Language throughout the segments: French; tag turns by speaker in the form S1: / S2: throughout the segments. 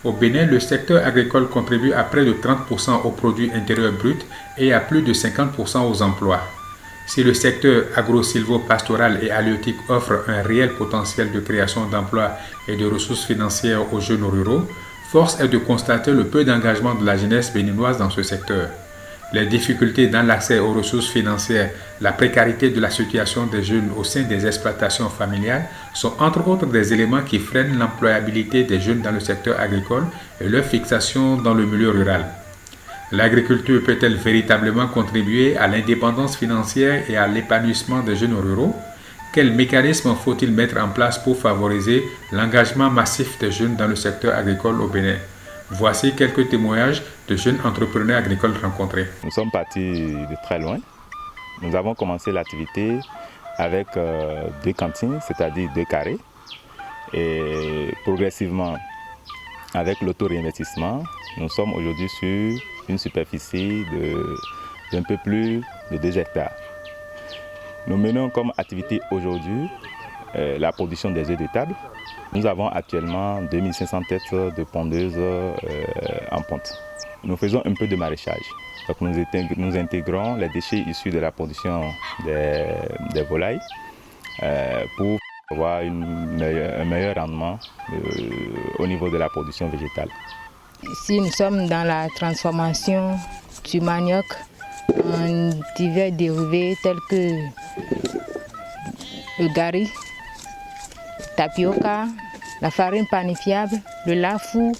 S1: Au Bénin, le secteur agricole contribue à près de 30% au produit intérieur brut et à plus de 50% aux emplois. Si le secteur agro-silvo-pastoral et halieutique offre un réel potentiel de création d'emplois et de ressources financières aux jeunes ruraux, force est de constater le peu d'engagement de la jeunesse béninoise dans ce secteur. Les difficultés dans l'accès aux ressources financières, la précarité de la situation des jeunes au sein des exploitations familiales sont entre autres des éléments qui freinent l'employabilité des jeunes dans le secteur agricole et leur fixation dans le milieu rural. L'agriculture peut-elle véritablement contribuer à l'indépendance financière et à l'épanouissement des jeunes ruraux? Quels mécanismes faut-il mettre en place pour favoriser l'engagement massif des jeunes dans le secteur agricole au Bénin? Voici quelques témoignages de jeunes entrepreneurs agricoles rencontrés.
S2: Nous sommes partis de très loin. Nous avons commencé l'activité avec 2 cantines, c'est-à-dire 2 carrés. Et progressivement, avec l'auto-réinvestissement, nous sommes aujourd'hui sur une superficie d'un peu plus de 2 hectares. Nous menons comme activité aujourd'hui la production des œufs de table. Nous avons actuellement 2500 têtes de pondeuses en ponte. Nous faisons un peu de maraîchage. Donc nous intégrons les déchets issus de la production des volailles pour avoir un meilleur rendement au niveau de la production végétale.
S3: Ici, nous sommes dans la transformation du manioc en divers dérivés tels que le gari, tapioca, la farine panifiable, le lafou,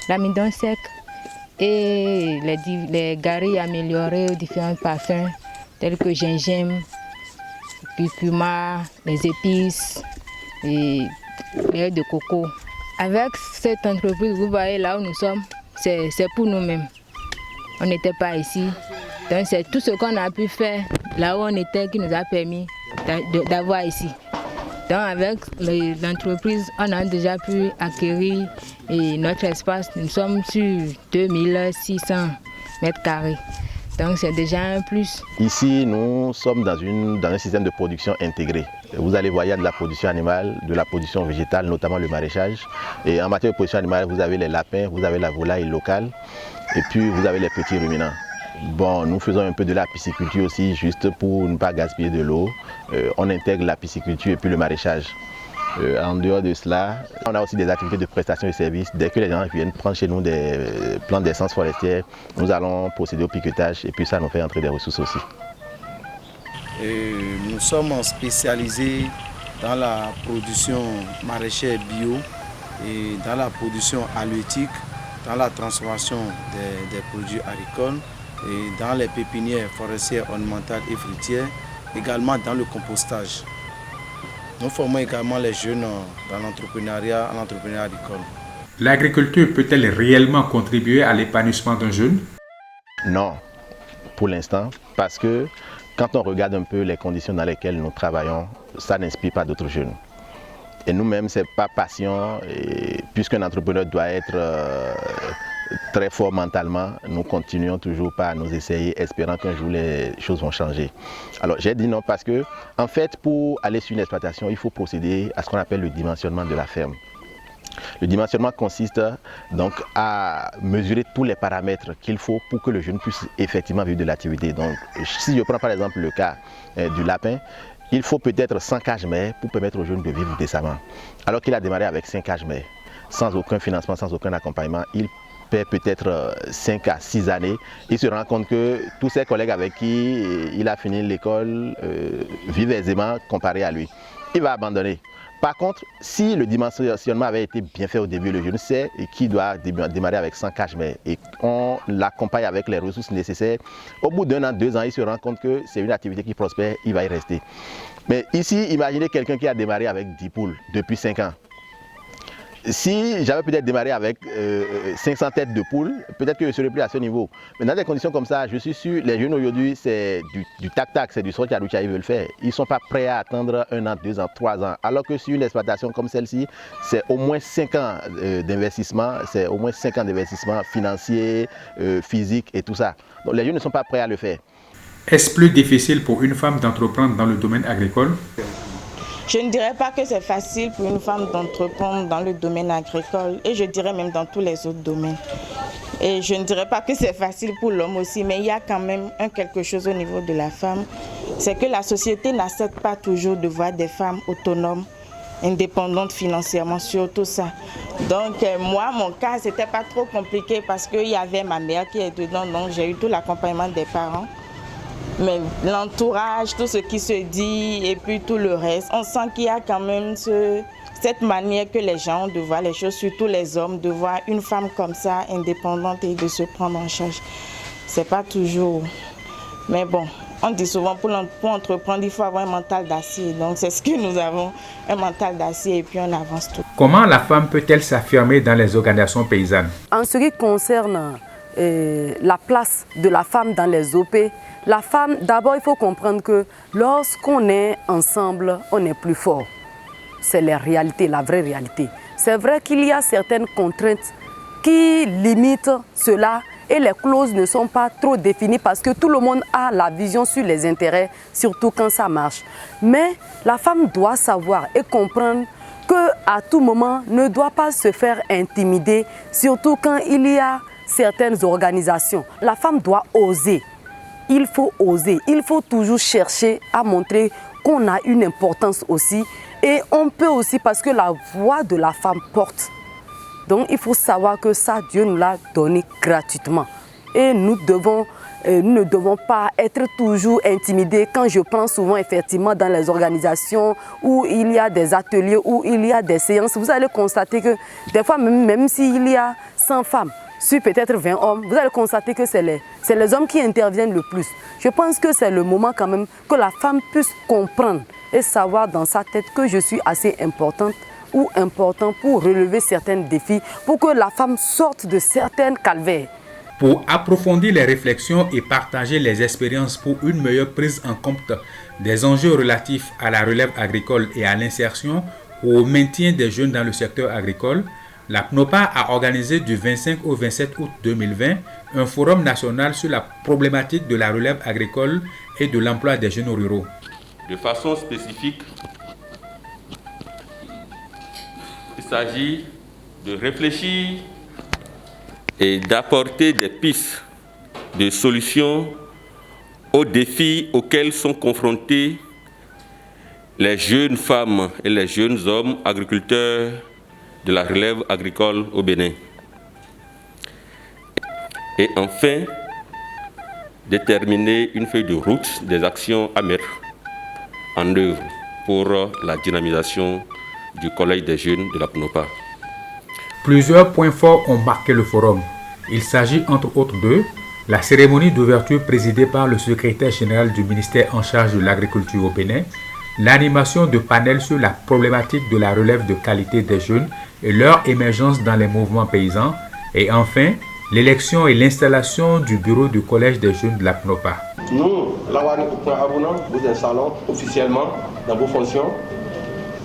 S3: l'amidon sec et les garis améliorés aux différents parfums tels que gingembre, curcuma, les épices et l'huile de coco. Avec cette entreprise, vous voyez là où nous sommes, c'est pour nous-mêmes. On n'était pas ici. Donc c'est tout ce qu'on a pu faire là où on était qui nous a permis d'avoir ici. Donc avec l'entreprise, on a déjà pu acquérir notre espace. Nous sommes sur 2600 mètres carrés. Donc c'est déjà un plus.
S4: Ici, nous sommes dans un système de production intégré. Vous allez voir, il y a de la production animale, de la production végétale, notamment le maraîchage. Et en matière de production animale, vous avez les lapins, vous avez la volaille locale et puis vous avez les petits ruminants. Bon, nous faisons un peu de la pisciculture aussi, juste pour ne pas gaspiller de l'eau. On intègre la pisciculture et puis le maraîchage. En dehors de cela, on a aussi des activités de prestation de services. Dès que les gens viennent prendre chez nous des plantes d'essence forestière, nous allons procéder au piquetage et puis ça nous fait entrer des ressources aussi.
S5: Nous sommes spécialisés dans la production maraîchère bio et dans la production halieutique, dans la transformation des produits agricoles et dans les pépinières forestières ornementales et fruitières, également dans le compostage. Nous formons également les jeunes dans l'entrepreneuriat agricole.
S1: L'agriculture peut-elle réellement contribuer à l'épanouissement d'un jeune?
S4: Non, pour l'instant, parce que quand on regarde un peu les conditions dans lesquelles nous travaillons, ça n'inspire pas d'autres jeunes. Et nous-mêmes, ce n'est pas patient, puisqu'un entrepreneur doit être très fort mentalement, nous continuons toujours pas à nous essayer, espérant qu'un jour les choses vont changer. Alors j'ai dit non parce que, en fait, pour aller sur une exploitation, il faut procéder à ce qu'on appelle le dimensionnement de la ferme. Le dimensionnement consiste donc à mesurer tous les paramètres qu'il faut pour que le jeune puisse effectivement vivre de l'activité. Donc si je prends par exemple le cas du lapin, il faut peut-être 100 cages mères pour permettre au jeune de vivre décemment. Alors qu'il a démarré avec 5 cages mères, sans aucun financement, sans aucun accompagnement, il perd peut-être 5 à 6 années. Il se rend compte que tous ses collègues avec qui il a fini l'école vivent aisément comparé à lui. Il va abandonner. Par contre, si le dimensionnement avait été bien fait au début, le jeune sait qu'il doit démarrer avec 100 cages mères et on l'accompagne avec les ressources nécessaires. Au bout d'1 an, 2 ans, il se rend compte que c'est une activité qui prospère, il va y rester. Mais ici, imaginez quelqu'un qui a démarré avec 10 poules depuis 5 ans. Si j'avais peut-être démarré avec 500 têtes de poules, peut-être que je ne serais plus à ce niveau. Mais dans des conditions comme ça, je suis sûr, les jeunes aujourd'hui, c'est du tac-tac, c'est du socharoucha, ils veulent faire. Ils ne sont pas prêts à attendre 1 an, 2 ans, 3 ans. Alors que sur une exploitation comme celle-ci, c'est au moins 5 ans d'investissement, c'est au moins 5 ans d'investissement financier, physique et tout ça. Donc les jeunes ne sont pas prêts à le faire.
S1: Est-ce plus difficile pour une femme d'entreprendre dans le domaine agricole?
S6: Je ne dirais pas que c'est facile pour une femme d'entreprendre dans le domaine agricole et je dirais même dans tous les autres domaines. Et je ne dirais pas que c'est facile pour l'homme aussi, mais il y a quand même quelque chose au niveau de la femme. C'est que la société n'accepte pas toujours de voir des femmes autonomes, indépendantes financièrement, surtout ça. Donc moi, mon cas, c'était pas trop compliqué parce qu'il y avait ma mère qui est dedans, donc j'ai eu tout l'accompagnement des parents. Mais l'entourage, tout ce qui se dit et puis tout le reste, on sent qu'il y a quand même cette manière que les gens ont de voir les choses, surtout les hommes, de voir une femme comme ça, indépendante et de se prendre en charge. C'est pas toujours... Mais bon, on dit souvent pour entreprendre, il faut avoir un mental d'acier. Donc c'est ce que nous avons, un mental d'acier et puis on avance tout.
S1: Comment la femme peut-elle s'affirmer dans les organisations paysannes?
S7: En ce qui concerne la place de la femme dans les OP, la femme, d'abord il faut comprendre que lorsqu'on est ensemble, on est plus fort. C'est la réalité, la vraie réalité. C'est vrai qu'il y a certaines contraintes qui limitent cela et les clauses ne sont pas trop définies parce que tout le monde a la vision sur les intérêts, surtout quand ça marche. Mais la femme doit savoir et comprendre qu'à tout moment ne doit pas se faire intimider, surtout quand il y a certaines organisations. La femme doit oser. Il faut oser. Il faut toujours chercher à montrer qu'on a une importance aussi. Et on peut aussi parce que la voix de la femme porte. Donc il faut savoir que ça, Dieu nous l'a donné gratuitement. Et nous ne devons pas être toujours intimidés. Quand je prends souvent effectivement dans les organisations où il y a des ateliers, où il y a des séances, vous allez constater que des fois, même s'il y a 100 femmes, sur peut-être 20 hommes, vous allez constater que c'est les hommes qui interviennent le plus. Je pense que c'est le moment quand même que la femme puisse comprendre et savoir dans sa tête que je suis assez importante ou important pour relever certains défis, pour que la femme sorte de certaines calvaires.
S1: Pour approfondir les réflexions et partager les expériences pour une meilleure prise en compte des enjeux relatifs à la relève agricole et à l'insertion ou au maintien des jeunes dans le secteur agricole, la PNOPA a organisé du 25 au 27 août 2020 un forum national sur la problématique de la relève agricole et de l'emploi des jeunes ruraux.
S8: De façon spécifique, il s'agit de réfléchir et d'apporter des pistes de solutions aux défis auxquels sont confrontés les jeunes femmes et les jeunes hommes agriculteurs de la relève agricole au Bénin. Et enfin, déterminer une feuille de route des actions à mettre en œuvre pour la dynamisation du Collège des jeunes de la PNOPA.
S1: Plusieurs points forts ont marqué le forum. Il s'agit entre autres de la cérémonie d'ouverture présidée par le secrétaire général du ministère en charge de l'agriculture au Bénin, l'animation de panels sur la problématique de la relève de qualité des jeunes et leur émergence dans les mouvements paysans, et enfin, l'élection et l'installation du bureau du Collège des jeunes de la PNOPA.
S9: Nous, Lawani Koukouin Abouna, vous installons officiellement dans vos fonctions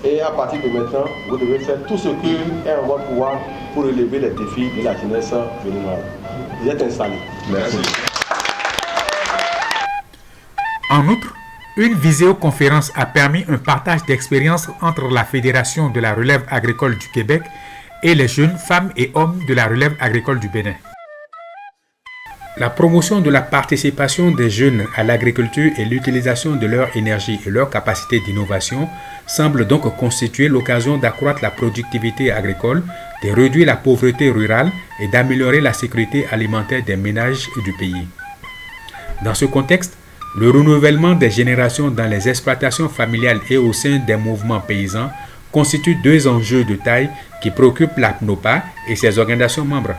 S9: et à partir de maintenant, vous devez faire tout ce qui est en votre pouvoir pour relever les défis de la jeunesse béninoise. Vous êtes installés. Merci.
S1: En outre, une visioconférence a permis un partage d'expériences entre la Fédération de la relève agricole du Québec et les jeunes femmes et hommes de la relève agricole du Bénin. La promotion de la participation des jeunes à l'agriculture et l'utilisation de leur énergie et leur capacité d'innovation semble donc constituer l'occasion d'accroître la productivité agricole, de réduire la pauvreté rurale et d'améliorer la sécurité alimentaire des ménages et du pays. Dans ce contexte, le renouvellement des générations dans les exploitations familiales et au sein des mouvements paysans constitue deux enjeux de taille qui préoccupent la PNOPA et ses organisations membres.